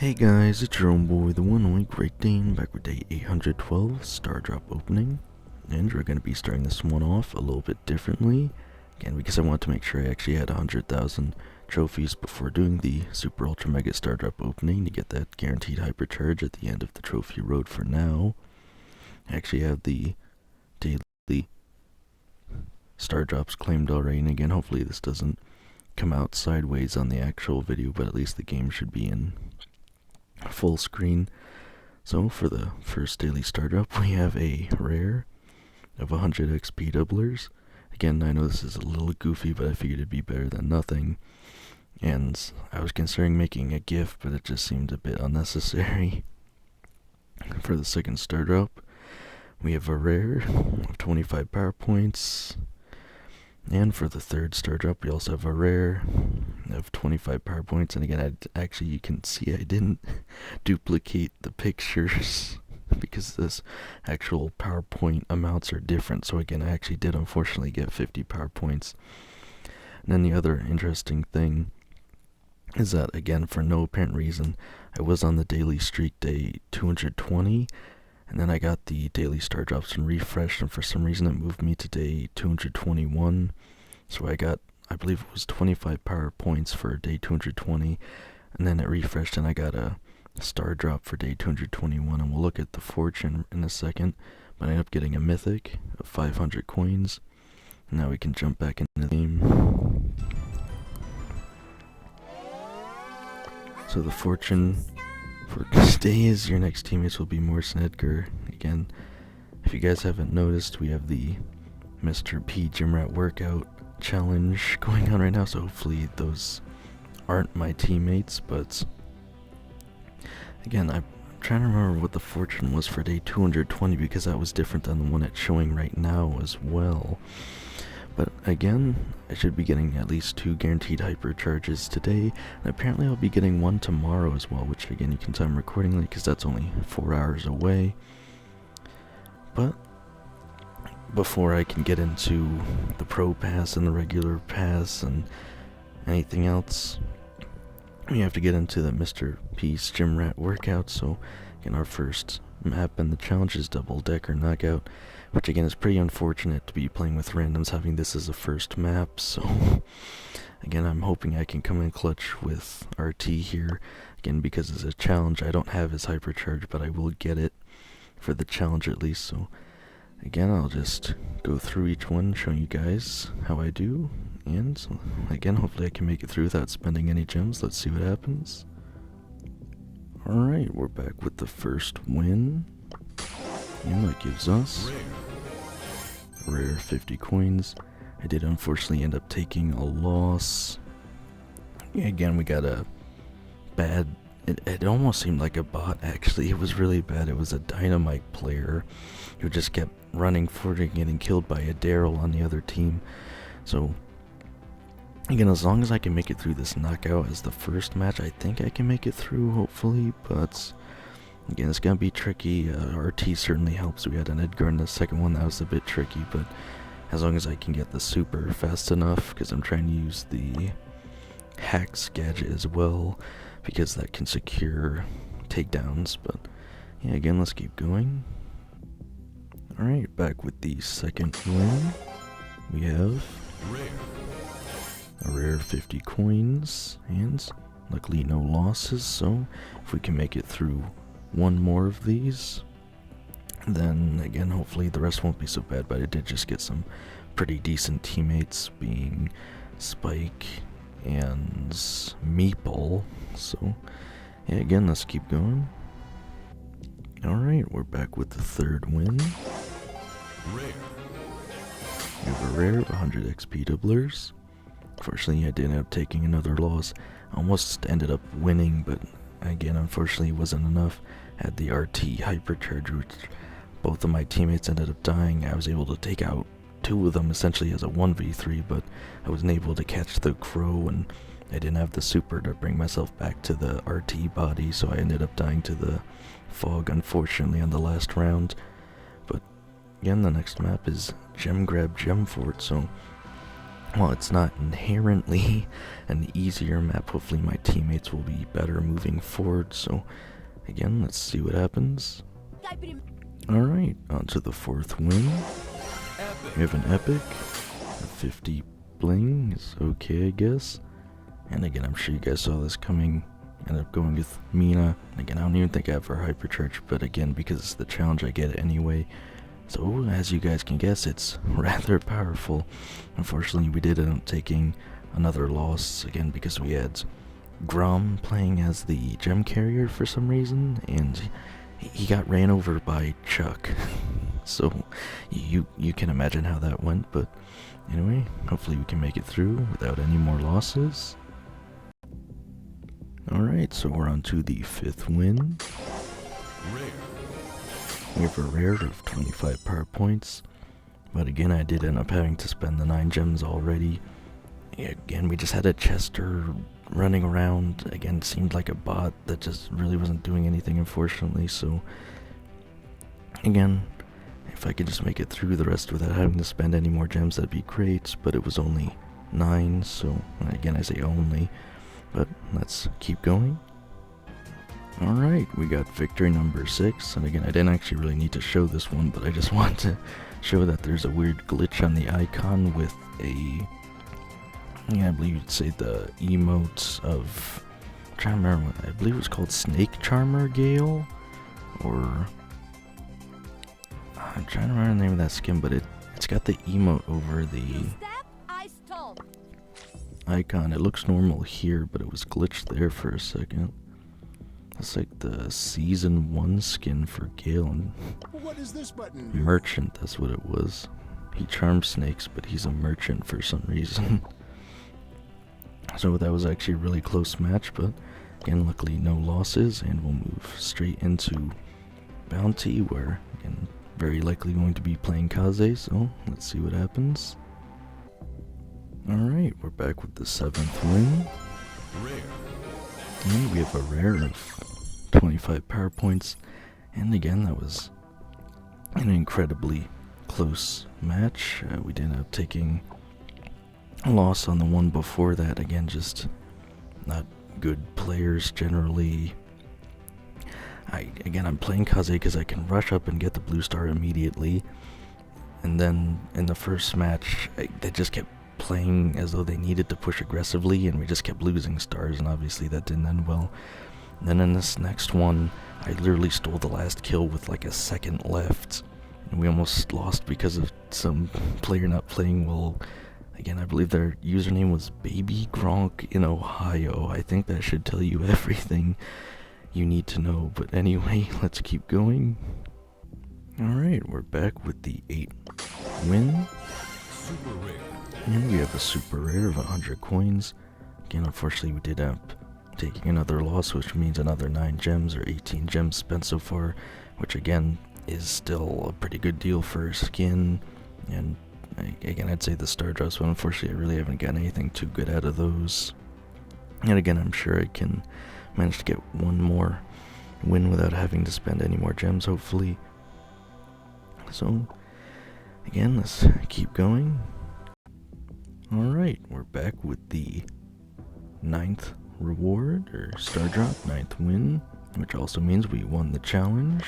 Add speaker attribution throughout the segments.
Speaker 1: Hey guys, it's your own boy, the one only Great Dane, back with day 812, Star Drop opening. And we're going to be starting this one off a little bit differently. Again, because I want to make sure I actually had 100,000 trophies before doing the Super Ultra Mega Star Drop opening to get that guaranteed hypercharge at the end of the trophy road for now. I actually have the daily Star Drops claimed already, and again, hopefully this doesn't come out sideways on the actual video, but at least the game should be in full screen. So for the first daily Star Drop, we have a rare of 100 XP doublers. Again, I know this is a little goofy, but I figured it'd be better than nothing. And I was considering making a GIF, but it just seemed a bit unnecessary. For the second Star Drop, we have a rare of 25 power points. And for the third Star Drop, we also have a rare of 25 power points. And again, actually, you can see I didn't duplicate the pictures because this actual PowerPoint amounts are different. So again, I actually did unfortunately get 50 power points. And then the other interesting thing is that, again, for no apparent reason, I was on the daily streak day 220. And then I got the daily Star Drops and refreshed, and for some reason it moved me to day 221. So I got, I believe it was 25 power points for day 220, and then it refreshed and I got a Star Drop for day 221, and we'll look at the fortune in a second. But I ended up getting a mythic of 500 coins. Now we can jump back into the game. So the fortune for today is your next teammates will be Morse and Edgar. Again, if you guys haven't noticed, we have the Mr.P gym rat workout challenge going on right now, so hopefully those aren't my teammates. But again, I'm trying to remember what the fortune was for day 220 because that was different than the one it's showing right now as well. But again, I should be getting at least 2 guaranteed hypercharges today, and apparently I'll be getting 1 tomorrow as well, which again you can tell I'm recording late because that's only 4 hours away. But before I can get into the Pro Pass and the regular pass and anything else, we have to get into the Mr. P's Gym Rat workout. So again, our first map in the challenge is Double Decker Knockout, which again is pretty unfortunate to be playing with randoms having this as a first map. So again, I'm hoping I can come in clutch with RT here. Again, because it's a challenge, I don't have his hypercharge, but I will get it for the challenge at least. So again, I'll just go through each one, showing you guys how I do. And so, again, hopefully I can make it through without spending any gems. Let's see what happens. Alright, we're back with the first win. And that gives us a rare 50 coins. I did unfortunately end up taking a loss. Again, we got a bad... It almost seemed like a bot, actually. It was really bad. It was a Dynamite player who just kept running forward and getting killed by a Daryl on the other team. So, again, as long as I can make it through this knockout as the first match, I think I can make it through, hopefully. But again, it's gonna be tricky. RT certainly helps. We had an Edgar in the second one that was a bit tricky, but as long as I can get the super fast enough, because I'm trying to use the hacks gadget as well, because that can secure takedowns. But yeah, again, let's keep going. Alright, back with the second win. We have a rare 50 coins, and luckily no losses. So if we can make it through one more of these, then again, hopefully the rest won't be so bad. But I did just get some pretty decent teammates, being Spike and Meeple. So yeah, again, let's keep going. Alright, we're back with the third win. We have a rare of 100 XP doublers. Unfortunately, I did end up taking another loss. I almost ended up winning, but again, unfortunately, it wasn't enough. Had the RT hypercharge, which both of my teammates ended up dying. I was able to take out 2 of them essentially as a 1v3, but I wasn't able to catch the crow, and I didn't have the super to bring myself back to the RT body, so I ended up dying to the fog, unfortunately, on the last round. But again, the next map is Gem Grab Gem Fort, so while it's not inherently an easier map, hopefully my teammates will be better moving forward. So again, let's see what happens. Alright, on to the fourth win. We have an epic. A 50 bling is okay, I guess. And again, I'm sure you guys saw this coming. Ended up going with Mina. Again, I don't even think I have her hypercharge, but again, because it's the challenge, I get it anyway. So, as you guys can guess, it's rather powerful. Unfortunately, we did end up taking another loss, again, because we had Grom playing as the gem carrier for some reason, and he got ran over by Chuck. So, you can imagine how that went, but anyway, hopefully we can make it through without any more losses. Alright, so we're on to the fifth win. We have a rare of 25 power points, but again, I did end up having to spend the 9 gems already. Again, we just had a Chester running around. Again, seemed like a bot that just really wasn't doing anything, unfortunately. So again, if I could just make it through the rest without having to spend any more gems, that'd be great. But it was only 9, so again, I say only. But let's keep going. Alright, we got victory number 6, and again, I didn't actually really need to show this one, but I just want to show that there's a weird glitch on the icon with a, I believe you'd say the emote of, I'm trying to remember what, I believe it was called Snake Charmer Gale, or, I'm trying to remember the name of that skin, but it's got the emote over the icon. It looks normal here, but it was glitched there for a second. It's like the season 1 skin for Gale.
Speaker 2: What does this button do?
Speaker 1: Merchant, that's what it was. He charms snakes, but he's a merchant for some reason. So that was actually a really close match, but again, luckily no losses, and we'll move straight into Bounty, where, again, very likely going to be playing Kaze, so let's see what happens. Alright, we're back with the 7th win. And we have a rare of 25 power points, and again, that was an incredibly close match. We did end up taking a loss on the one before that. Again, just not good players generally. I'm playing Kaze because I can rush up and get the blue star immediately, and then in the first match, they just kept playing as though they needed to push aggressively, and we just kept losing stars, and obviously that didn't end well. And then in this next one, I literally stole the last kill with like a second left, and we almost lost because of some player not playing well. Again, I believe their username was Baby Gronk in Ohio. I think that should tell you everything you need to know, but anyway, let's keep going. Alright, we're back with the 8th win.
Speaker 2: Super rare.
Speaker 1: And we have a super rare of 100 coins. Again, unfortunately, we did end up taking another loss, which means another 9 gems, or 18 gems spent so far, which again is still a pretty good deal for skin. And again, I'd say the star drops, but unfortunately I really haven't gotten anything too good out of those. And again, I'm sure I can manage to get one more win without having to spend any more gems, hopefully. So again, let's keep going. Alright, we're back with the 9th reward, or star drop, 9th win, which also means we won the challenge,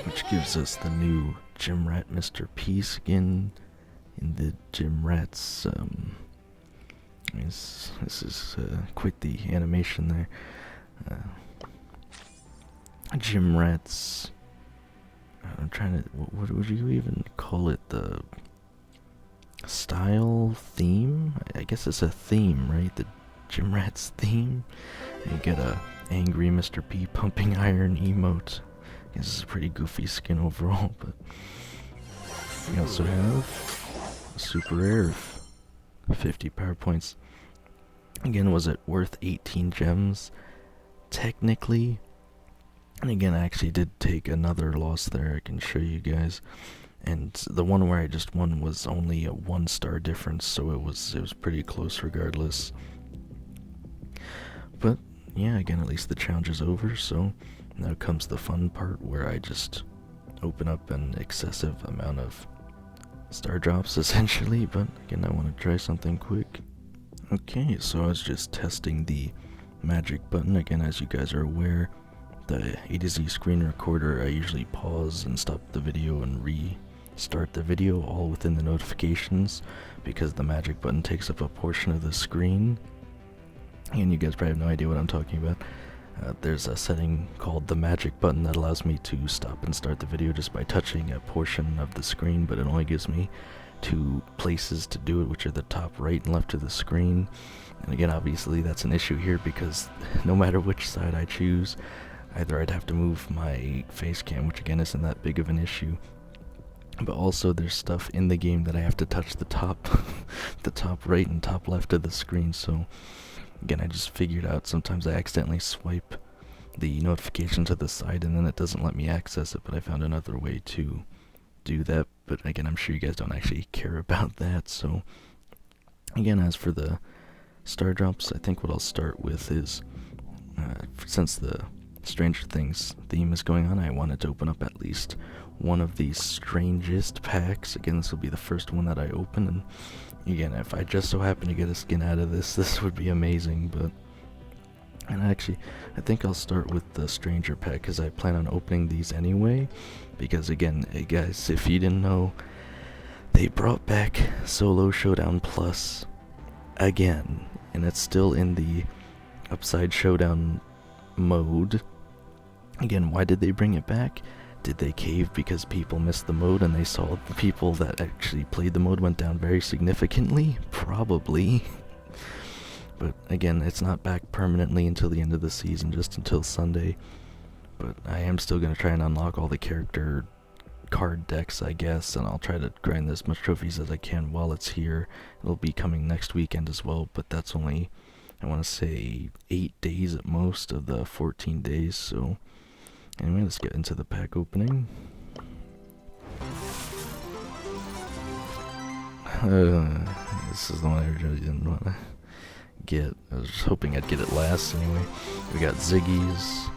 Speaker 1: which gives us the new Gym Rat Mr.P skin in the Gym Rats. This is quite the animation there. Gym Rats. I'm trying to. What would you even call it? The style theme? I guess it's a theme, right? The Gym Rats theme. And you get a angry Mr. P pumping iron emote. I guess it's a pretty goofy skin overall, but we also have a super rare of 50 power points. Again, was it worth 18 gems? Technically. And again, I actually did take another loss there, I can show you guys. And the one where I just won was only a 1-star difference, so it was pretty close regardless. But yeah, again, at least the challenge is over, so now comes the fun part where I just open up an excessive amount of star drops essentially, but again, I want to try something quick. Okay, so I was just testing the magic button. Again, as you guys are aware, the A to Z screen recorder, I usually pause and stop the video and restart the video all within the notifications because the magic button takes up a portion of the screen. And you guys probably have no idea what I'm talking about. There's a setting called the magic button that allows me to stop and start the video just by touching a portion of the screen, but it only gives me 2 places to do it, which are the top right and left of the screen. And again, obviously that's an issue here because no matter which side I choose, either I'd have to move my face cam, which again isn't that big of an issue, but also there's stuff in the game that I have to touch the top the top right and top left of the screen. So again, I just figured out sometimes I accidentally swipe the notification to the side and then it doesn't let me access it, but I found another way to do that. But again, I'm sure you guys don't actually care about that. So again, as for the star drops, I think what I'll start with is, since the Stranger Things theme is going on, I wanted to open up at least one of these strangest packs. Again, this will be the first one that I open, and again, if I just so happen to get a skin out of this would be amazing. But, and actually, I think I'll start with the Stranger pack because I plan on opening these anyway. Because again, hey guys, if you didn't know, they brought back Solo Showdown Plus again, and it's still in the Upside Showdown mode. Again, why did they bring it back? Did they cave because people missed the mode and they saw the people that actually played the mode went down very significantly? Probably. But again, it's not back permanently until the end of the season, just until Sunday. But I am still going to try and unlock all the character card decks, I guess, and I'll try to grind as much trophies as I can while it's here. It'll be coming next weekend as well, but that's only, I want to say, 8 days at most of the 14 days, so anyway, let's get into the pack opening. This is the one I really didn't want to get. I was just hoping I'd get it last anyway. We got Ziggy's,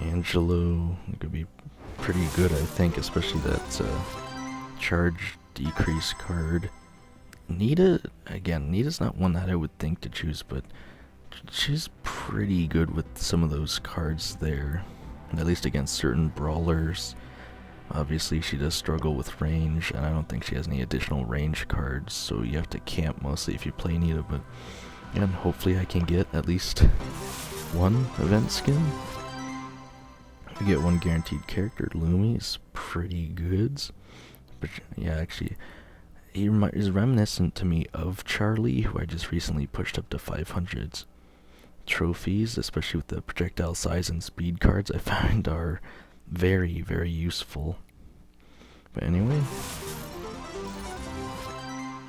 Speaker 1: Angelo. It could be pretty good, I think, especially that charge decrease card. Nita, again, Nita's not one that I would think to choose, but she's pretty good with some of those cards there, at least against certain brawlers. Obviously, she does struggle with range, and I don't think she has any additional range cards, so you have to camp mostly if you play Nita, but again, hopefully I can get at least one event skin. We get one guaranteed character. Lumi's pretty good, but yeah, actually, he is reminiscent to me of Charlie, who I just recently pushed up to 500s. Trophies, especially with the projectile size and speed cards, I find are very, very useful. But anyway,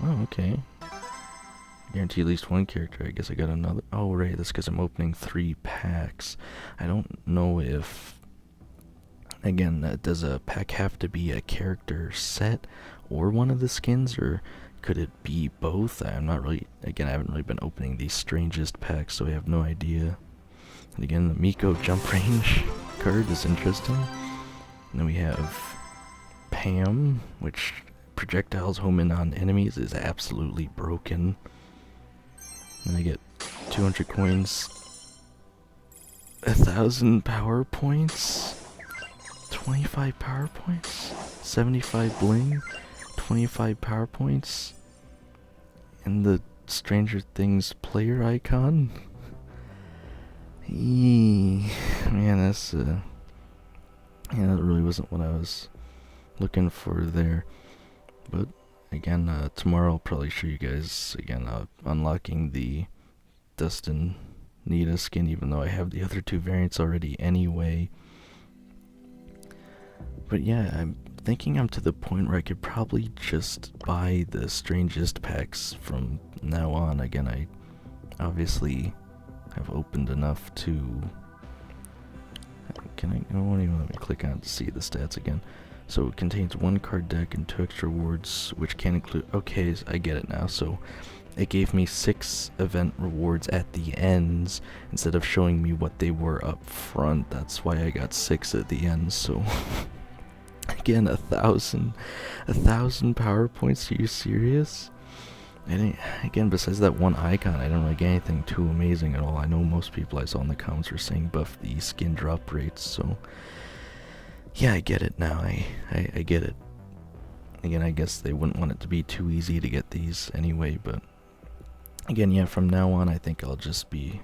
Speaker 1: oh, okay. Guarantee at least one character. I guess I got another. Oh, right, that's because I'm opening 3 packs. I don't know if, again, does a pack have to be a character set or one of the skins, or could it be both? I'm not really, again, I haven't really been opening these strangest packs, so I have no idea. And again, the Miko jump range card is interesting. And then we have Pam, which projectiles home in on enemies is absolutely broken. And I get 200 coins, 1,000 power points, 25 power points, 75 bling, 25 power points, and the Stranger Things player icon. Man, that's yeah, that really wasn't what I was looking for there. But again, tomorrow I'll probably show you guys again unlocking the Dustin Nita skin, even though I have the other 2 variants already anyway. But yeah, I'm thinking I'm to the point where I could probably just buy the strangest packs from now on. Again, I obviously have opened enough to... I won't even let me click on it to see the stats again. So it contains 1 card deck and 2 extra rewards, which can include... Okay, I get it now. So it gave me 6 event rewards at the ends instead of showing me what they were up front. That's why I got 6 at the end, so... Again, a thousand power points. Are you serious? Again, besides that one icon, I don't really get anything too amazing at all. I know most people I saw in the comments were saying buff the skin drop rates, so yeah, I get it now. I get it. Again, I guess they wouldn't want it to be too easy to get these anyway, but again, yeah, from now on, I think I'll just be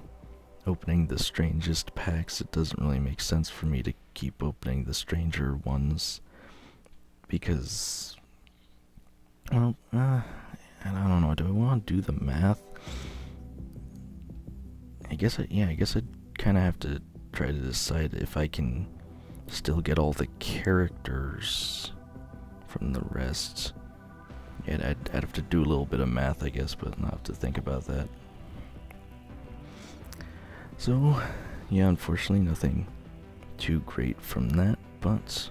Speaker 1: opening the strangest packs. It doesn't really make sense for me to keep opening the stranger ones because, well, and I don't know, do I want to do the math? I guess I kind of have to try to decide if I can still get all the characters from the rest. Yeah, I'd have to do a little bit of math, I guess, but I'll have to think about that. So, yeah, unfortunately nothing too great from that, but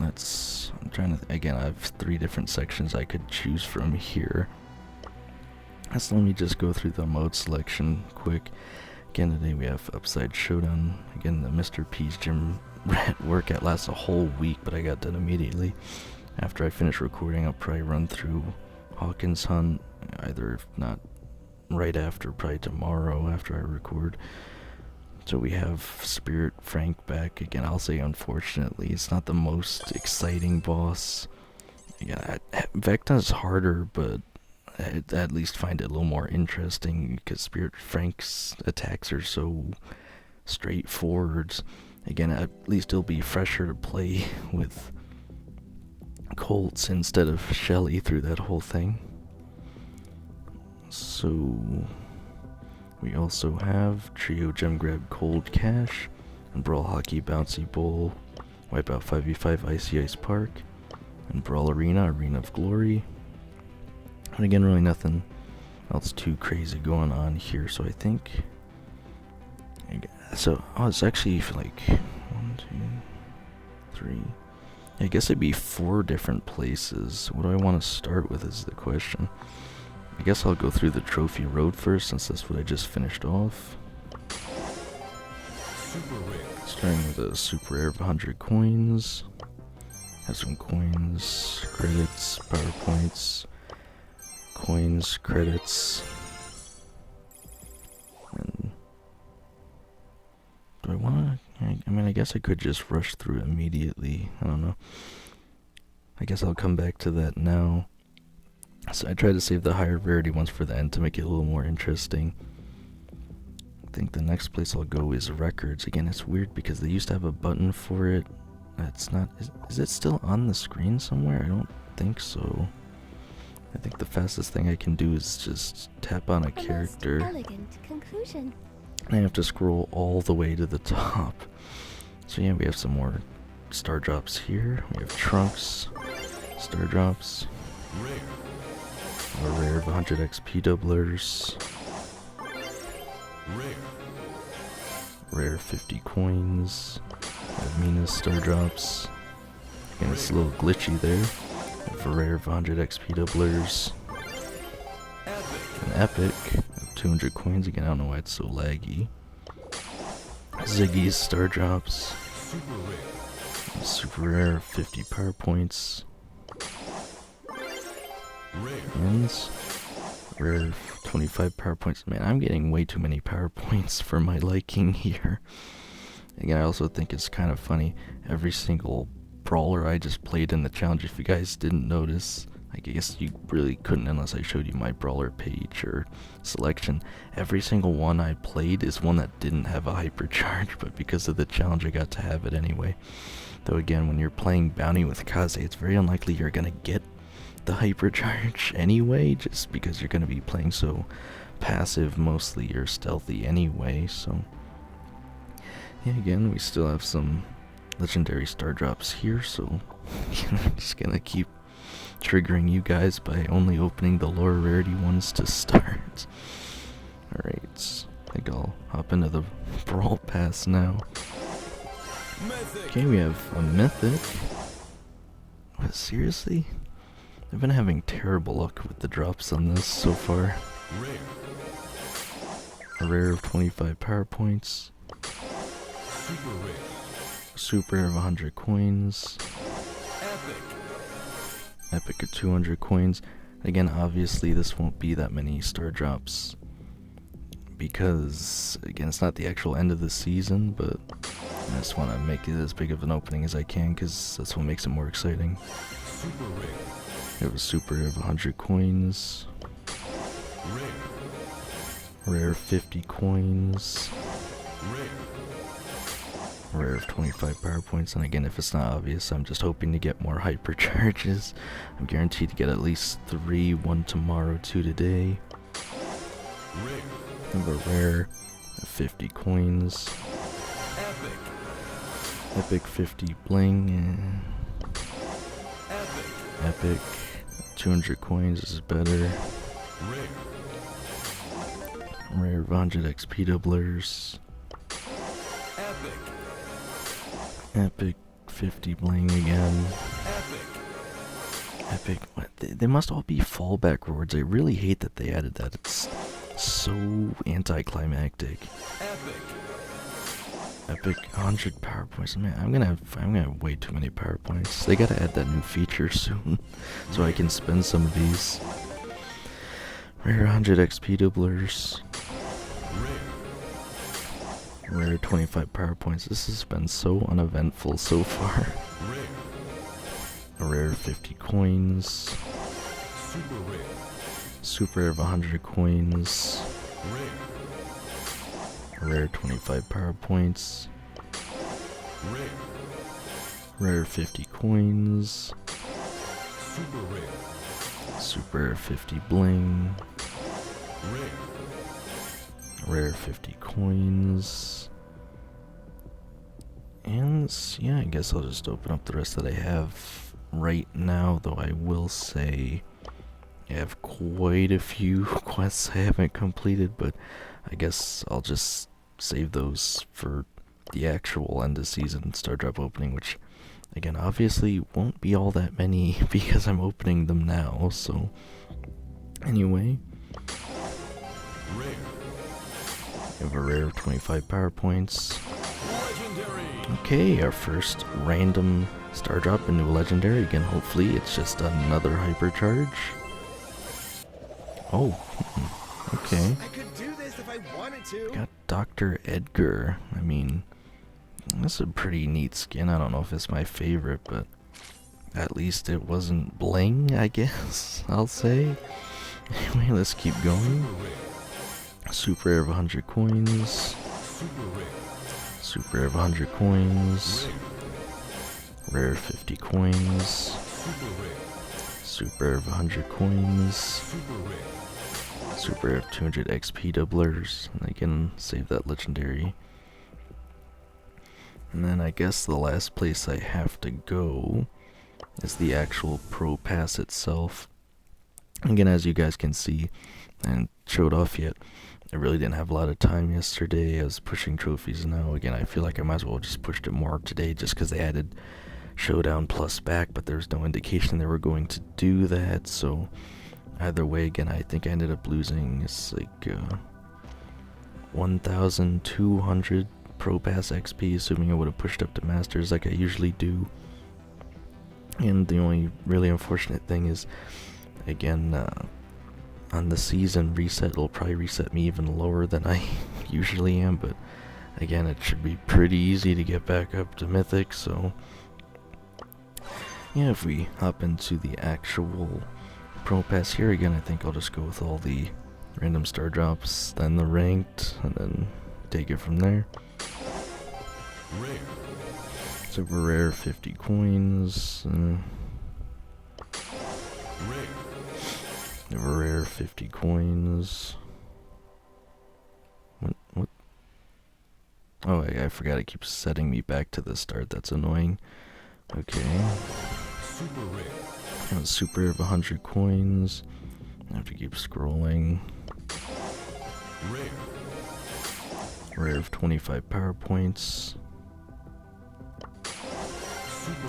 Speaker 1: I'm trying to, again, I have 3 different sections I could choose from here. So let me just go through the mode selection quick. Again, today we have Upside Showdown. Again, the Mr.P's gym workout lasts a whole week, but I got done immediately. After I finish recording, I'll probably run through Hawkins Hunt, either if not right after, probably tomorrow after I record. So we have Spirit Frank back. Again, I'll say unfortunately, it's not the most exciting boss. Yeah, Vecna's harder, but I at least find it a little more interesting because Spirit Frank's attacks are so straightforward. Again, at least it'll be fresher to play with Colts instead of Shelly through that whole thing. So we also have Trio Gem Grab Cold Cash and Brawl Hockey Bouncy Bowl, Wipeout 5v5 Icy Ice Park, and Brawl Arena, Arena of Glory. And again, really nothing else too crazy going on here, so I think... So, it's actually like 1, 2, 3... I guess it'd be 4 different places. What do I want to start with is the question. I guess I'll go through the Trophy Road first, since that's what I just finished off.
Speaker 2: Super rare.
Speaker 1: Starting with a super rare of 100 coins. Have some coins, credits, power points, coins, credits. And do I want to... I mean, I guess I could just rush through immediately. I don't know. I guess I'll come back to that now. So I try to save the higher rarity ones for the end to make it a little more interesting. I think the next place I'll go is records. Again, it's weird because they used to have a button for it. It's not... Is it still on the screen somewhere? I don't think so. I think the fastest thing I can do is just tap on a character.
Speaker 3: Elegant conclusion.
Speaker 1: I have to scroll all the way to the top. So yeah, we have some more star drops here. We have Trunks, star drops,
Speaker 2: Rare.
Speaker 1: a rare of 100 XP doublers, rare 50 coins, Mina's star drops. Again, it's a little glitchy there. We have a rare of 100 XP doublers, an epic of 200 coins. Again, I don't know why it's so laggy. Ziggy's star drops,
Speaker 2: Super rare.
Speaker 1: super rare of 50 power points,
Speaker 2: Rare.
Speaker 1: and rare 25 power points. Man, I'm getting way too many power points for my liking here. Again, I also think it's kind of funny. Every single brawler I just played in the challenge, if you guys didn't notice, I guess you really couldn't unless I showed you my brawler page or selection. Every single one I played is one that didn't have a hypercharge, but because of the challenge I got to have it anyway. Though again, when you're playing Bounty with Kaze, it's very unlikely you're gonna get the hypercharge anyway, just because you're gonna be playing so passive mostly or stealthy anyway. So yeah, again, we still have some legendary star drops here, so I'm just gonna keep triggering you guys by only opening the lower rarity ones to start. Alright, I think I'll hop into the Brawl Pass now.
Speaker 2: Mythic.
Speaker 1: Okay, we have a Mythic. What, seriously? I've been having terrible luck with the drops on this so far.
Speaker 2: Rare.
Speaker 1: A rare of 25 power points,
Speaker 2: Super rare.
Speaker 1: super rare of 100 coins, Epic of 200 coins. Again, obviously this won't be that many star drops because, again, it's not the actual end of the season, but I just want to make it as big of an opening as I can because that's what makes it more exciting.
Speaker 2: Super rare.
Speaker 1: It was super rare of 100 coins. Rare 50 coins. Rare of 25 power points, and again, if it's not obvious, I'm just hoping to get more hypercharges. I'm guaranteed to get at least 3, 1 tomorrow, 2 today. Have a rare of 50 coins. Epic 50 bling. Epic 200 coins is better. Rare of 100 XP doublers. Epic 50 bling again. Epic. What? They must all be fallback rewards. I really hate that they added that. It's so anticlimactic. Epic 100 power points. Man, I'm gonna have way too many power points. They gotta add that new feature soon, so I can spend some of these. Rare 100 XP doublers. Rare 25 power points. This has been so uneventful so far. A rare 50 coins. Super rare of 100 coins. A rare 25 power points. Rare 50 coins. Super rare 50 bling. Rare 50 coins. And yeah, I guess I'll just open up the rest that I have right now, though I will say I have quite a few quests I haven't completed, but I guess I'll just save those for the actual end of season star drop opening, which again obviously won't be all that many because I'm opening them now. So anyway, we have a rare of 25 power points. Okay, our first random star drop into a legendary. Again, hopefully it's just another hypercharge. Oh, okay.
Speaker 3: I could do this if I wanted to.
Speaker 1: Got Dr. Edgar. I mean, that's a pretty neat skin. I don't know if it's my favorite, but at least it wasn't bling, I guess I'll say. Anyway, let's keep going. Super rare of 100 coins. Super rare of 100 coins. Rare 50 coins. Super rare of 100 coins. Super rare of 200 XP doublers. And I can save that legendary. And then I guess the last place I have to go is the actual Pro Pass itself. Again, as you guys can see, and showed off yet, I really didn't have a lot of time yesterday. I was pushing trophies now. Again, I feel like I might as well have just pushed it more today just because they added Showdown Plus back, but there's no indication they were going to do that. So either way, again, I think I ended up losing, it's like 1,200 Pro Pass XP, assuming I would have pushed up to Masters like I usually do. And the only really unfortunate thing is, again, on the season reset, it'll probably reset me even lower than I usually am, but again, it should be pretty easy to get back up to Mythic. So yeah, if we hop into the actual Pro Pass here, again, I think I'll just go with all the random star drops, then the ranked, and then take it from there. Super rare 50 coins. Never rare 50 coins. What? Oh, I forgot it keeps setting me back to the start. That's annoying. Okay.
Speaker 2: Super rare.
Speaker 1: And super rare of 100 coins. I have to keep scrolling. Rare of 25 power points.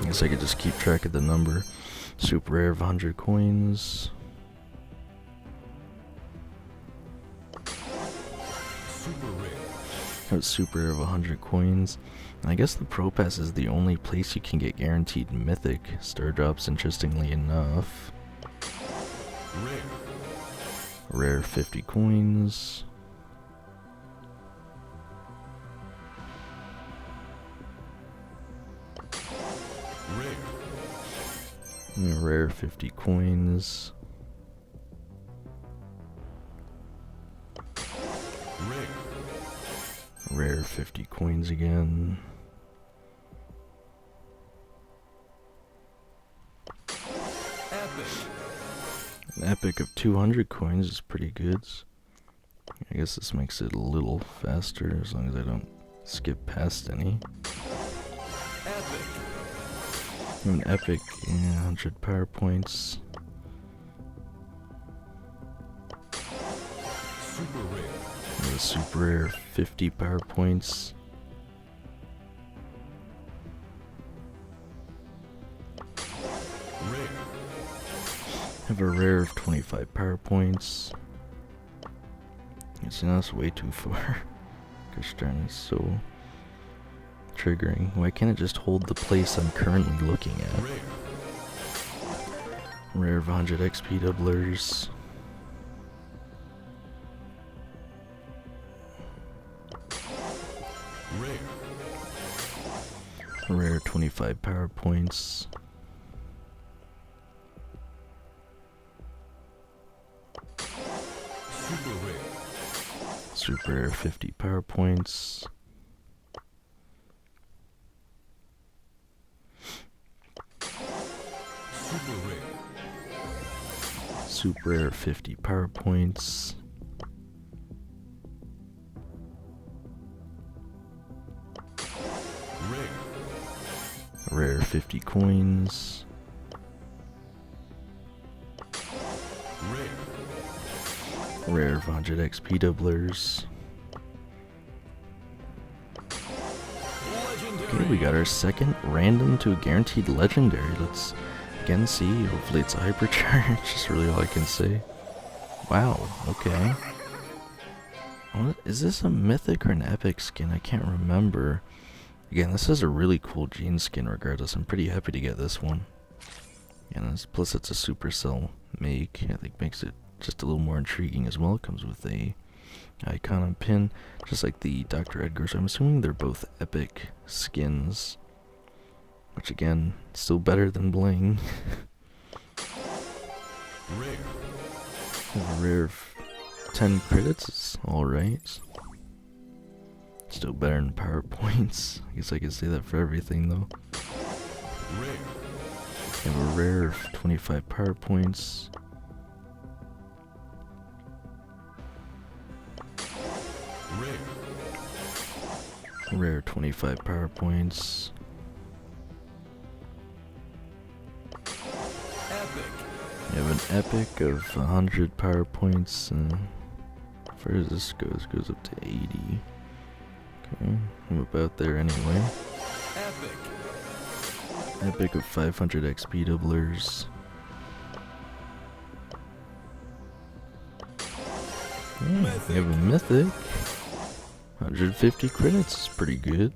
Speaker 1: I guess I could just keep track of the number. Super rare of 100 coins. A super rare of 100 coins. And I guess the Pro Pass is the only place you can get guaranteed mythic star drops, interestingly enough.
Speaker 2: Rare.
Speaker 1: Rare 50 coins.
Speaker 2: Rare.
Speaker 1: Rare 50 coins.
Speaker 2: Rare.
Speaker 1: Rare 50 coins again.
Speaker 2: Epic.
Speaker 1: An epic of 200 coins is pretty good. I guess this makes it a little faster as long as I don't skip past any.
Speaker 2: Epic.
Speaker 1: An epic, 100 power points.
Speaker 2: Super rare.
Speaker 1: And a super rare 50 power points.
Speaker 2: Rare.
Speaker 1: Have a rare of 25 power points. See, that's way too far. Gosh darn, it's so triggering. Why can't it just hold the place I'm currently looking at?
Speaker 2: Rare.
Speaker 1: Rare of 100 XP doublers.
Speaker 2: Rare.
Speaker 1: Rare 25 power points.
Speaker 2: Super rare.
Speaker 1: Super rare 50 power points.
Speaker 2: Super rare.
Speaker 1: Super rare 50 power points.
Speaker 2: Rare.
Speaker 1: Rare 50 coins.
Speaker 2: Rare.
Speaker 1: Rare of 100 XP doublers.
Speaker 2: Legendary.
Speaker 1: Okay, we got our second random to a guaranteed legendary. Let's again see. Hopefully it's a hypercharge. That's really all I can say. Wow, okay. Is this a mythic or an epic skin? I can't remember. Again, this is a really cool Gene skin regardless. I'm pretty happy to get this one. And plus it's a Supercell make. I think makes it just a little more intriguing as well. It comes with a icon and pin, just like the Dr. Edgar. So I'm assuming they're both epic skins. Which again, still better than bling.
Speaker 2: Rare.
Speaker 1: Have a rare of 10 credits is alright. Still better than power points. I guess I could say that for everything though.
Speaker 2: Rare.
Speaker 1: Have a rare of 25 power points.
Speaker 2: Rare.
Speaker 1: Rare 25 power points.
Speaker 2: Epic.
Speaker 1: You have an epic of 100 power points. As far as this goes up to 80. Okay, I'm about there anyway.
Speaker 2: Epic.
Speaker 1: Epic of 500 XP doublers. We have a mythic. 150 credits is pretty good.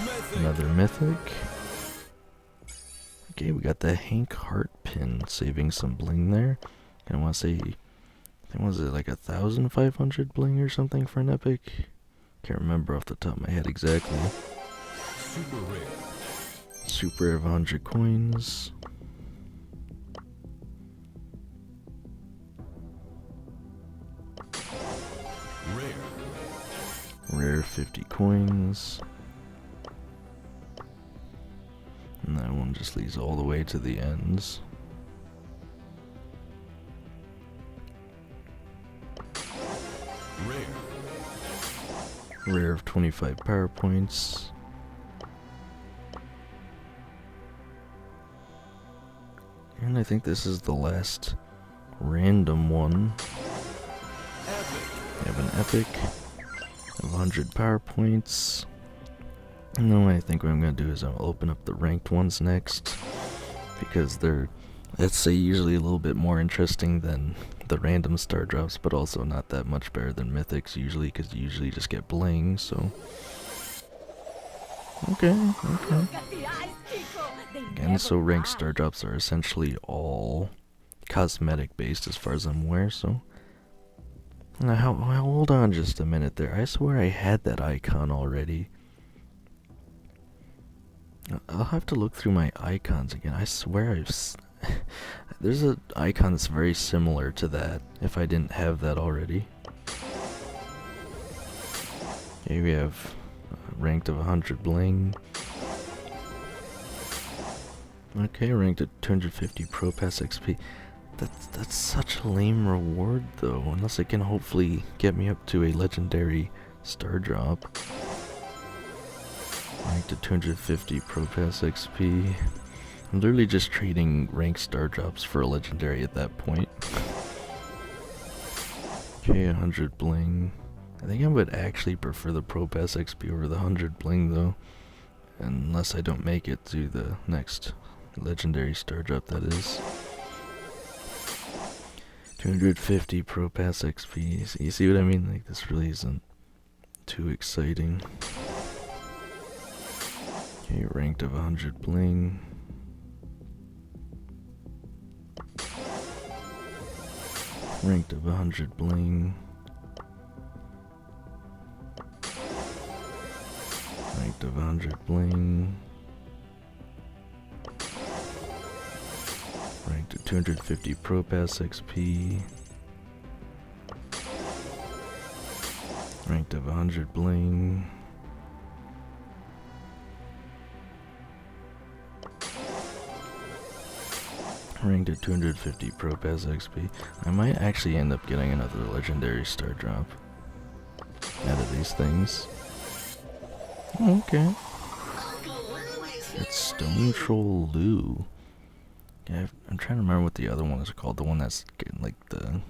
Speaker 2: Mythic.
Speaker 1: Another mythic. Okay, we got the Hank Heart pin, saving some bling there. And I want to say, I think was it like 1,500 bling or something for an epic? Can't remember off the top of my head exactly.
Speaker 2: Super rare.
Speaker 1: Super rare of 100 coins.
Speaker 2: Rare.
Speaker 1: Rare 50 coins. And that one just leads all the way to the ends.
Speaker 2: Rare.
Speaker 1: Rare of 25 power points. And I think this is the last random one.
Speaker 2: Epic.
Speaker 1: We have an epic of 100 power points. And then I think what I'm going to do is I'll open up the ranked ones next. Because they're, let's say, usually a little bit more interesting than the random star drops, but also not that much better than mythics usually, because you usually just get bling, so... Okay. Again, so ranked star drops are essentially all cosmetic based as far as I'm aware, so... Now, hold on just a minute there. I swear I had that icon already. I'll have to look through my icons again. I swear there's an icon that's very similar to that, if I didn't have that already. Okay, we have ranked of 100 bling. Okay, ranked at 250 Pro Pass XP. That's such a lame reward though, unless it can hopefully get me up to a legendary star drop. Ranked at 250 Pro Pass XP. I'm literally just trading ranked star drops for a legendary at that point. Okay, 100 bling. I think I would actually prefer the Pro Pass XP over the 100 bling though. Unless I don't make it to the next legendary star drop, that is. 250 Pro Pass XP. So you see what I mean? Like, this really isn't too exciting. Okay, ranked of 100 bling. Ranked of 100 bling. Ranked of 100 bling. Ranked at 250 Pro Pass XP. Ranked of 100 bling. Ranked at 250 Pro Pass XP. I might actually end up getting another legendary star drop out of these things. Okay. It's Stone Troll Lou. Yeah, I'm trying to remember what the other one is called. The one that's like the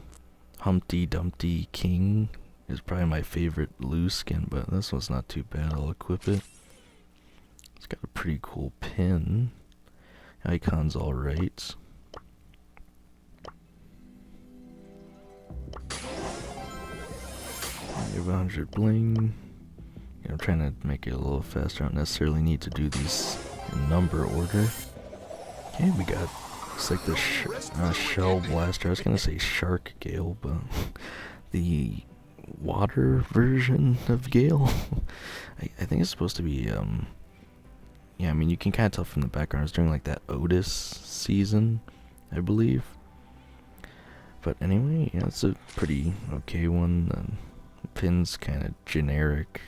Speaker 1: Humpty Dumpty King is probably my favorite Lou skin, but this one's not too bad. I'll equip it. It's got a pretty cool pin. Icon's alright. I have 100 bling. Yeah, I'm trying to make it a little faster. I don't necessarily need to do these in number order. Okay, we got, it's like the Shell Blaster. I was gonna say Shark Gale, but the water version of Gale. I think it's supposed to be, yeah, I mean, you can kind of tell from the background. I was doing like that Otis season, I believe. But anyway, yeah, it's a pretty okay one. The pin's kind of generic.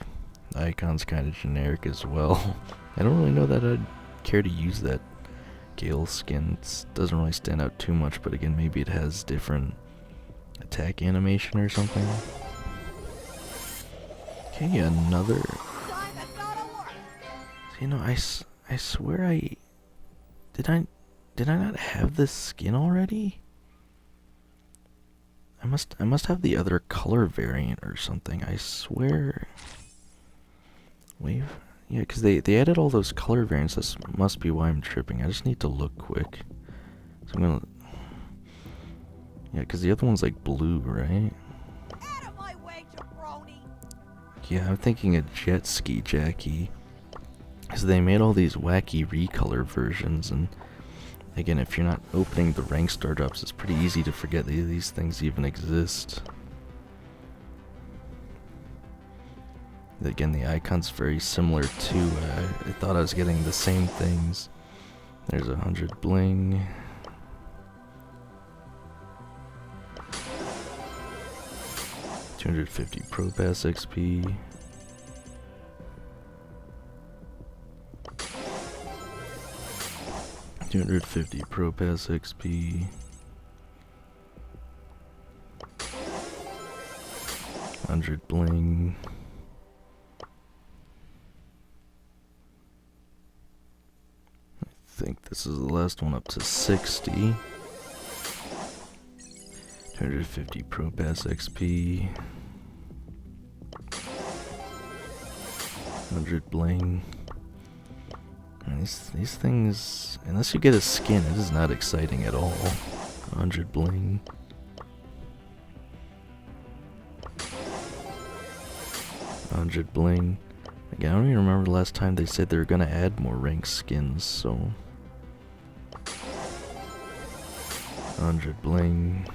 Speaker 1: The icon's kind of generic as well. I don't really know that I'd care to use that Gale skin. It doesn't really stand out too much, but again, maybe it has different attack animation or something. Okay, another... You know, I swear did I not have this skin already? I must have the other color variant or something. I swear. Wave? Yeah, because they added all those color variants. This must be why I'm tripping. I just need to look quick. So I'm gonna... Yeah, because the other one's like blue, right?
Speaker 4: Out of my way, jabroni!
Speaker 1: Yeah, I'm thinking a Jet Ski Jackie. So they made all these wacky recolor versions, and again, if you're not opening the rank star drops, it's pretty easy to forget that these things even exist. Again, the icon's very similar to, I thought I was getting the same things. There's 100 bling. $250 Pro Pass XP. $250 Pro Pass XP. 100 bling. I think this is the last one, up to 60. 250 Pro Pass XP. 100 bling. And these things, unless you get a skin, it is not exciting at all. 100 bling. 100 bling. Again, I don't even remember the last time they said they were gonna add more ranked skins, so 100 bling.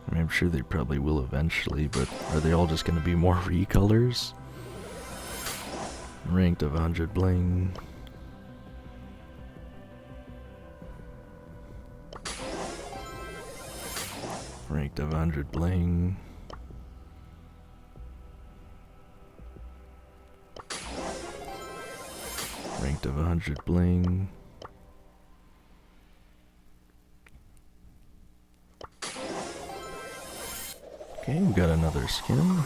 Speaker 1: I mean, I'm sure they probably will eventually, but are they all just gonna be more recolors? Ranked of 100 bling. Ranked of 100 bling. Ranked of 100 bling. Okay, we got another skin.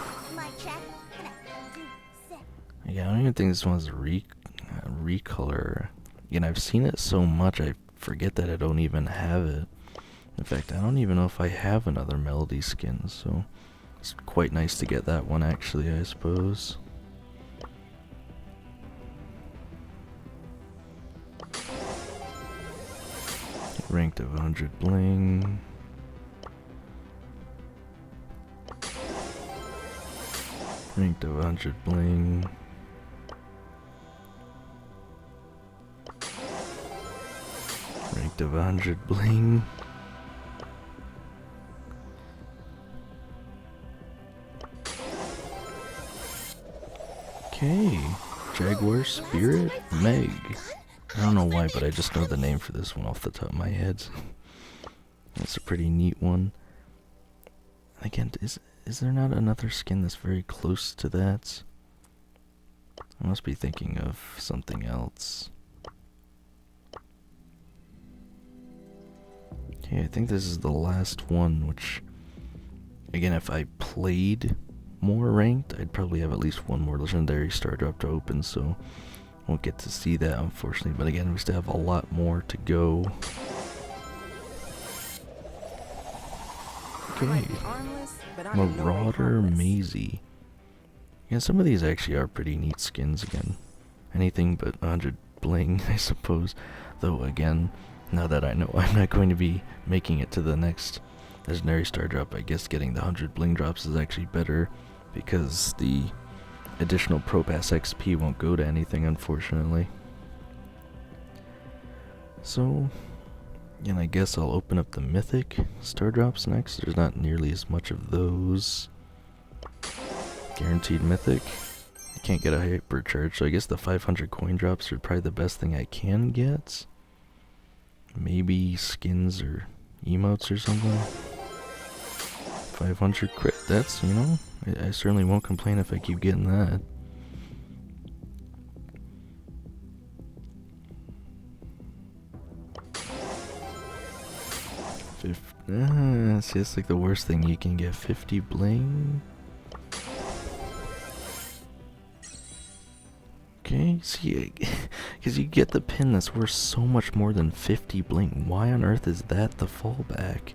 Speaker 1: Yeah, I don't even think this one's a recolor. Again, I've seen it so much I forget that I don't even have it. In fact, I don't even know if I have another Melody skin, so it's quite nice to get that one actually, I suppose. Ranked of 100 bling. Ranked of 100 bling. Ranked of 100 bling. Okay, Jaguar Spirit Meg. I don't know why, but I just know the name for this one off the top of my head. That's a pretty neat one. Again, is there not another skin that's very close to that? I must be thinking of something else. Okay, I think this is the last one, which, again, if I played more ranked, I'd probably have at least one more legendary star drop to open, so won't get to see that, unfortunately. But again, we still have a lot more to go. Okay, Marauder Maisie. Yeah, some of these actually are pretty neat skins again. Anything but 100 bling, I suppose. Though again, now that I know I'm not going to be making it to the next legendary star drop, I guess getting the 100 bling drops is actually better, because the additional Pro Pass XP won't go to anything, unfortunately. So, and I guess I'll open up the mythic star drops next. There's not nearly as much of those. Guaranteed mythic. I can't get a hypercharge, so I guess the 500 coin drops are probably the best thing I can get. Maybe skins or emotes or something. 500 crit, that's, you know, I certainly won't complain if I keep getting that. See, it's like the worst thing you can get. 50 bling. Okay, see, because you get the pin that's worth so much more than 50 bling. Why on earth is that the fallback?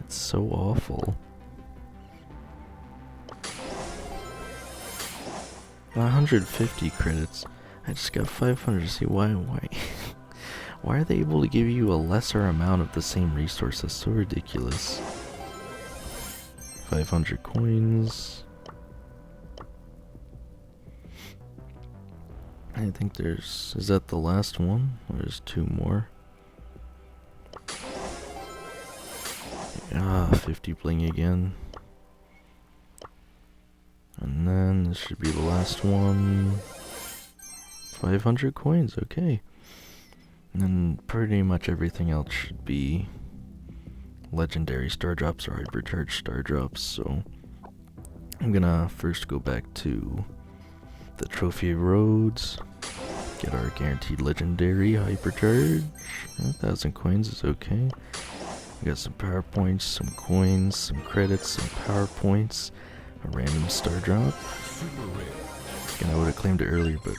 Speaker 1: It's so awful. 150 credits. I just got 500. See why? Why are they able to give you a lesser amount of the same resource? That's so ridiculous. 500 coins. I think is that the last one? Or there's two more? Ah, 50 bling again. And then this should be the last one. 500 coins, okay. And then pretty much everything else should be legendary star drops or hypercharged star drops. So I'm gonna first go back to the trophy roads, get our guaranteed legendary hypercharge. 1,000 coins is okay. We got some power points, some coins, some credits, some power points, a random star drop. Again, I would have claimed it earlier, but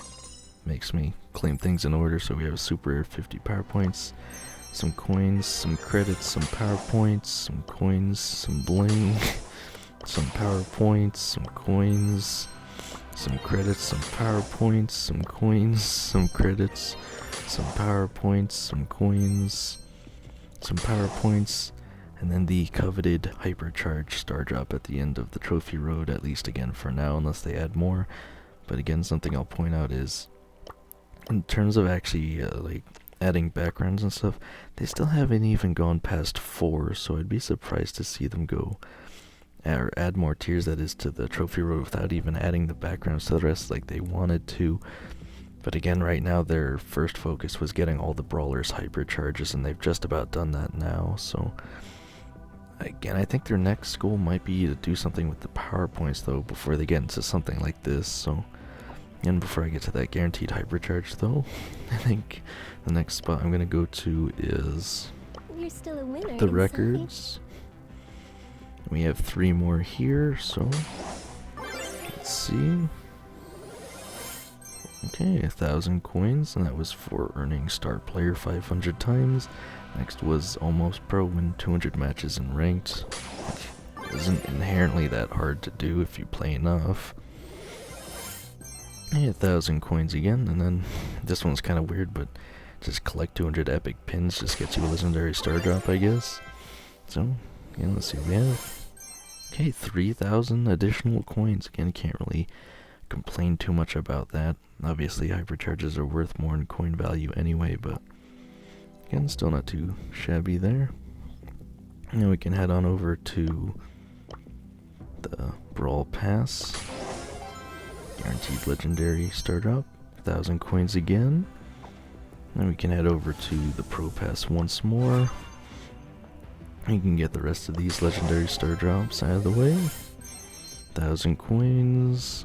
Speaker 1: makes me claim things in order. So we have a super 50 power points, some coins, some credits, some power points, some coins, some bling, some power points, some coins, some credits, some power points, some coins, some credits, some power points, some coins, some power points, And then the coveted hypercharge star drop at the end of the trophy road, at least again for now, unless they add more. But again, something I'll point out is, in terms of actually like adding backgrounds and stuff, they still haven't even gone past 4, so I'd be surprised to see them go or add more tiers, that is, to the trophy road without even adding the backgrounds to the rest like they wanted to. But again, right now their first focus was getting all the brawlers hypercharges, and they've just about done that now. So again, I think their next goal might be to do something with the power points though before they get into something like this. So, and before I get to that guaranteed hypercharge though, I think the next spot I'm gonna go to is
Speaker 5: You're still a winner.
Speaker 1: the
Speaker 5: inside.
Speaker 1: records. We have 3 more here, so let's see. Okay, 1,000 coins, and that was for earning star player 500 times. Next was almost pro, win 200 matches in ranked, which isn't inherently that hard to do if you play enough. Yeah, 1,000 coins again, and then this one's kind of weird, but just collect 200 epic pins just gets you a legendary star drop, I guess. So, yeah, let's see what we have. Okay, 3,000 additional coins. Again, can't really complain too much about that. Obviously, hypercharges are worth more in coin value anyway, but again, still not too shabby there. Now we can head on over to the Brawl Pass. Guaranteed legendary star drop. 1,000 coins again. Then we can head over to the Pro Pass once more. You can get the rest of these legendary star drops out of the way. 1,000 coins.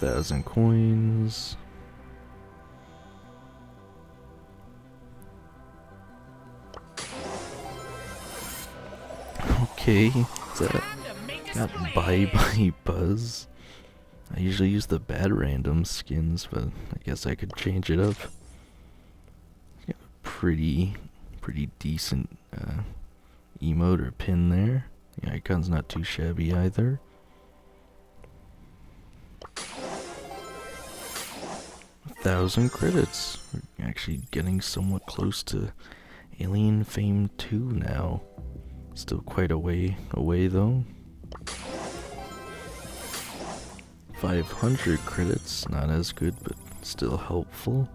Speaker 1: $1,000 coins. Okay, is that got bye buzz? I usually use the bad random skins, but I guess I could change it up. Got a pretty decent emote or pin there. The icon's not too shabby either. 1,000 credits. We're actually getting somewhat close to Alien Fame 2 now. Still quite a way away though. 500 credits, not as good, but still helpful.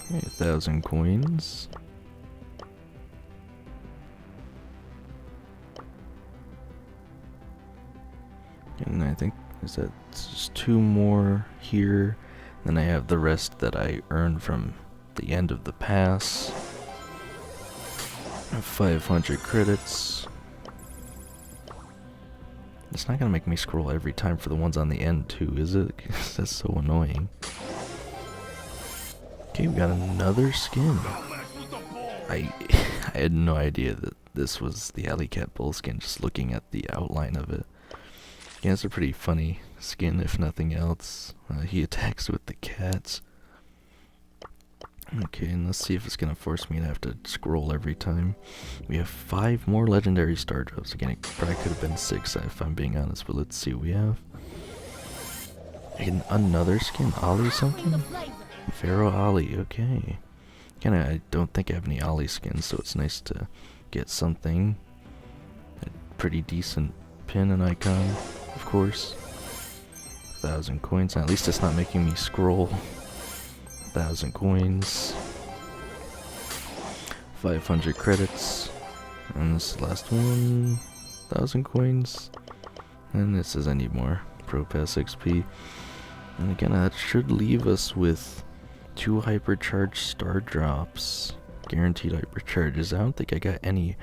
Speaker 1: Okay, 1,000 coins. And I think is that just 2 more here. Then I have the rest that I earned from the end of the pass. 500 credits. It's not gonna make me scroll every time for the ones on the end too, is it? That's so annoying. Okay, we got another skin. I had no idea that this was the Alley Cat Bull skin, just looking at the outline of it. Yeah, it's a pretty funny skin, if nothing else. He attacks with the cats. Okay, and let's see if it's gonna force me to have to scroll every time. We have 5 more legendary star drops. Again, it probably could have been 6 if I'm being honest, but let's see what we have. And another skin, Ollie something? Pharaoh Ollie, okay. Again, I don't think I have any Ollie skins, so it's nice to get something. A pretty decent pin and icon, of course. 1,000 coins, at least it's not making me scroll. 1,000 coins. 500 credits. And this last one, 1,000 coins. And it says I need more Pro Pass XP. And again, that should leave us with 2 hypercharged star drops. Guaranteed hypercharges. I don't think I got any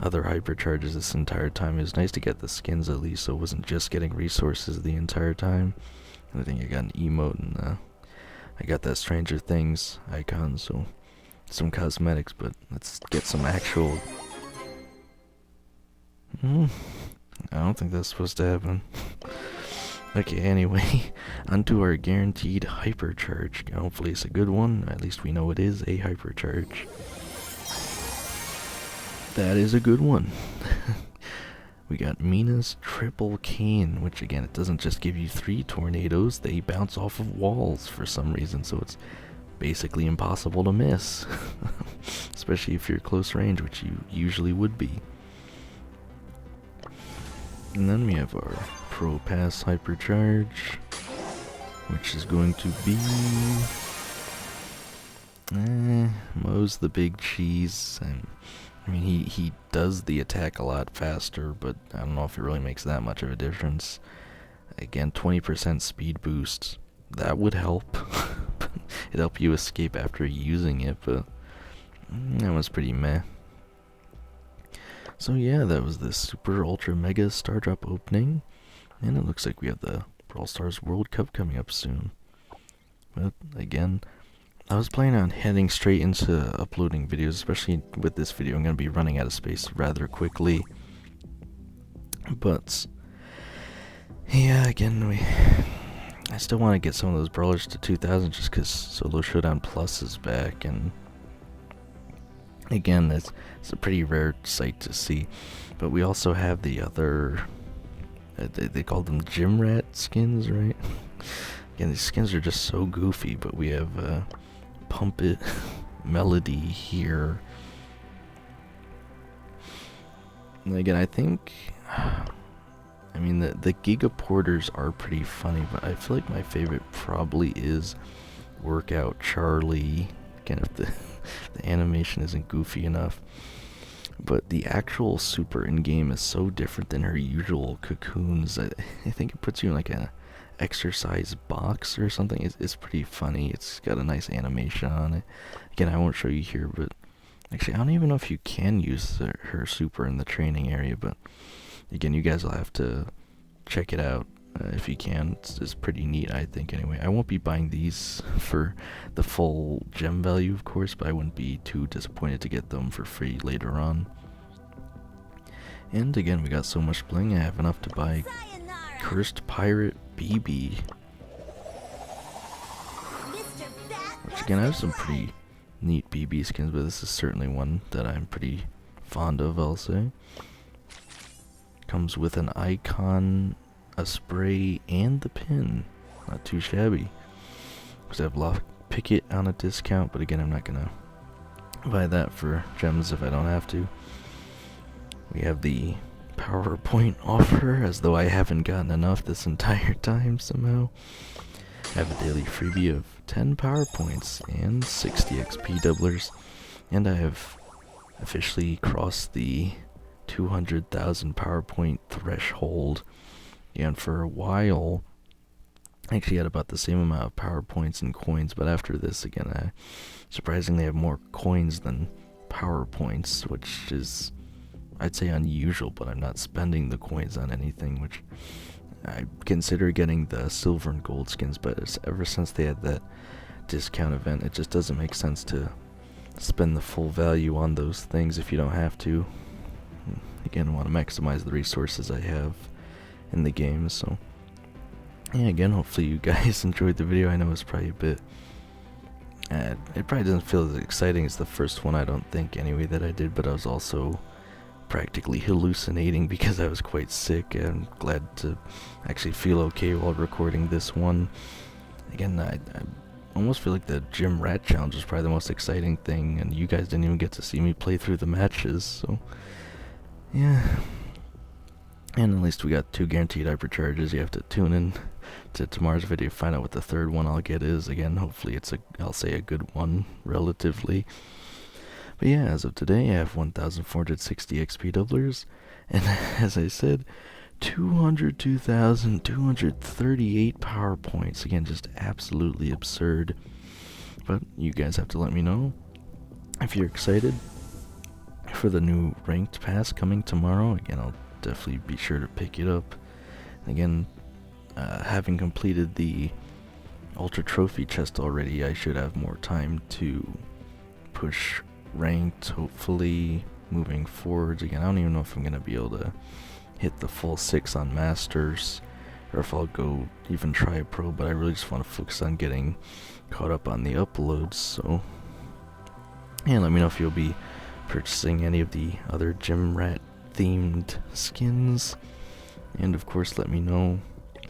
Speaker 1: other hypercharges this entire time. It was nice to get the skins at least, so it wasn't just getting resources the entire time. And I think I got an emote, and I got that Stranger Things icon, so some cosmetics, but let's get some actual... I don't think that's supposed to happen. Okay, anyway, onto our guaranteed hypercharge. Hopefully it's a good one. At least we know it is a hypercharge. That is a good one. We got Mina's Triple Cane, which again, it doesn't just give you 3 tornadoes, they bounce off of walls for some reason, so it's basically impossible to miss. Especially if you're close range, which you usually would be. And then we have our Pro Pass Hypercharge, which is going to be Mo's the big cheese. I mean, he does the attack a lot faster, but I don't know if it really makes that much of a difference. Again, 20% speed boost, that would help. It'd help you escape after using it, but that was pretty meh. So yeah, that was the Super Ultra Mega Star Drop opening, and it looks like we have the Brawl Stars World Cup coming up soon. But again, I was planning on heading straight into uploading videos, especially with this video. I'm going to be running out of space rather quickly. But yeah, again, I still want to get some of those brawlers to 2,000 just because Solo Showdown Plus is back, and again, it's a pretty rare sight to see. But we also have the other, they call them Gym Rat skins, right? Again, these skins are just so goofy, but we have Pump It Melody here. And again, I think, I mean, the Giga Porters are pretty funny, but I feel like my favorite probably is Workout Charlie. Again, if the animation isn't goofy enough. But the actual super in-game is so different than her usual cocoons. I think it puts you in like a exercise box or something. It's pretty funny. It's got a nice animation on it. Again, I won't show you here, but actually I don't even know if you can use her super in the training area, but again, you guys will have to check it out if you can. It's pretty neat, I think. Anyway, I won't be buying these for the full gem value, of course, but I wouldn't be too disappointed to get them for free later on. And again, we got so much bling, I have enough to buy Cursed Pirate BB. Which again, I have some pretty neat BB skins, but this is certainly one that I'm pretty fond of, I'll say. Comes with an icon, a spray, and the pin. Not too shabby. Because I have Lock Picket on a discount, but again, I'm not gonna buy that for gems if I don't have to. We have the PowerPoint offer, as though I haven't gotten enough this entire time somehow. I have a daily freebie of 10 PowerPoints and 60 XP doublers, and I have officially crossed the 200,000 PowerPoint threshold. And for a while, I actually had about the same amount of PowerPoints and coins, but after this, again, I surprisingly have more coins than PowerPoints, which is, I'd say, unusual, but I'm not spending the coins on anything, which I consider getting the silver and gold skins, but it's ever since they had that discount event, it just doesn't make sense to spend the full value on those things if you don't have to. Again, I want to maximize the resources I have in the game, so yeah, again, hopefully you guys enjoyed the video. I know it's probably a bit, it probably doesn't feel as exciting as the first one, I don't think, anyway, that I did, but I was also practically hallucinating because I was quite sick. I'm glad to actually feel okay while recording this one. Again, I almost feel like the Gym Rat Challenge was probably the most exciting thing, and you guys didn't even get to see me play through the matches, so yeah. And at least we got 2 guaranteed hypercharges. You have to tune in to tomorrow's video to find out what the third one I'll get is. Again, hopefully it's I'll say a good one, relatively. But yeah, as of today, I have 1,460 XP doublers, and as I said, 202,238 power points. Again, just absolutely absurd. But you guys have to let me know if you're excited for the new ranked pass coming tomorrow. Again, I'll definitely be sure to pick it up. Again, having completed the Ultra Trophy chest already, I should have more time to push ranked, hopefully, moving forwards. Again, I don't even know if I'm going to be able to hit the full 6 on Masters, or if I'll go even try a Pro, but I really just want to focus on getting caught up on the uploads, so yeah, let me know if you'll be purchasing any of the other Gym Rat themed skins. And of course, let me know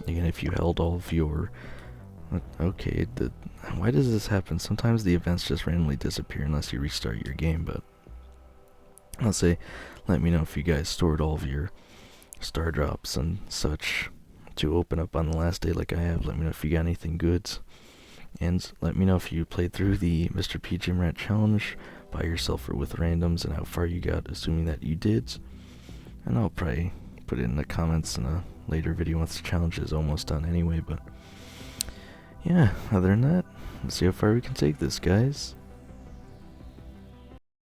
Speaker 1: again if you held all of your. Okay, why does this happen? Sometimes the events just randomly disappear unless you restart your game. But I'll say, let me know if you guys stored all of your star drops and such to open up on the last day like I have. Let me know if you got anything good. And let me know if you played through the Mr.P Gym Rat Challenge by yourself or with randoms and how far you got, assuming that you did. And I'll probably put it in the comments in a later video once the challenge is almost done anyway. But yeah, other than that, let's see how far we can take this, guys.